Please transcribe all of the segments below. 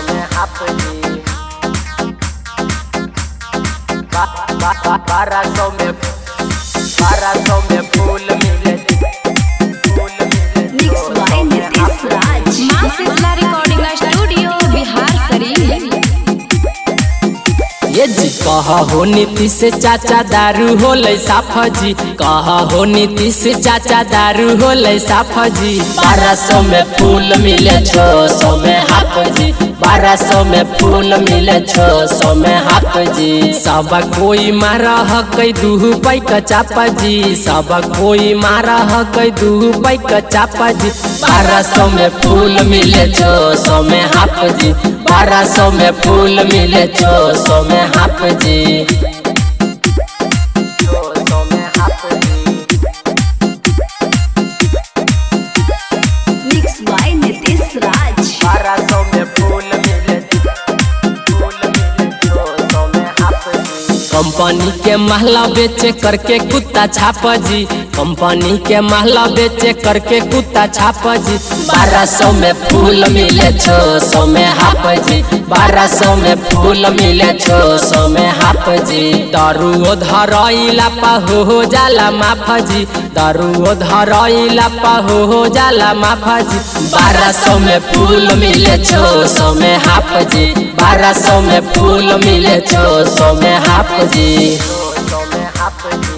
में हाफ जी 1200 में फूल मिले मिक्स बाय नीतीश राज मां शीतला रिकॉर्डिंग स्टूडियो बिहार शरीफ। ये जी कहा हो नीतीश चाचा दारू हो ले साफ जी कहा हो नीतीश चाचा दारू हो ले साफ जी 1200 में फूल मिले 600 में हाफ जी 1200 में फूल मिले 600 में हाफ जी सब कोई मारा हकै 2 रुपए का चापा जी सब कोई मारा हकै 2 रुपए का चापा जी 1200 में फूल मिले 600 में हाफ जी 1200 में फूल मिले 600 में हाफ जी 600 में हाफ जी मिक्स बाय नीतीश राज 1200 में फूल मिले 600 में हाफ जी कंपनी के महला बेचे करके कुत्ता छाप जी कंपनी के महला बेचे करके कुत्ता छाप जी 1200 में फूल मिले 600 में हाफ जी 1200 में फूल मिले 600 में हाफ जी दारू धरैला पा हो जाला माफ जी दारू धरैला पा हो जाला माफ जी 1200 में फूल मिले 600 में हाफ जी 1200 में फूल मिले 600 में हाफ जी 600 में हाफ जी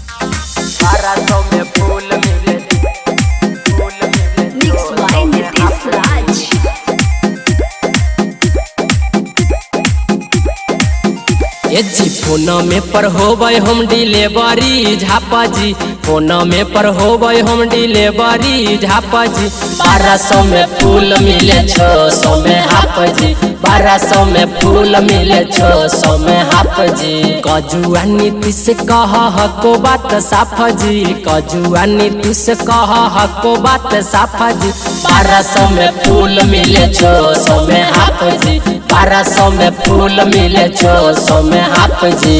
1200 में फूल मिले मिक्स बाय नीतीश राज ये जी फोन में पर होबै होम डिलीवरी झापा जी फोन में पर होबै होम डिलीवरी झापा जी 1200 में फूल मिले 600 में हाफ जी 1200 में फूल मिले 600 में हाफ जी कजुआ नीतीश कह हको बात साफ जी कजुआ नीतीश कह हको बात साफ जी 1200 में फूल मिले 600 में हाफ जी 1200 में फूल मिले 600 में हाफ जी।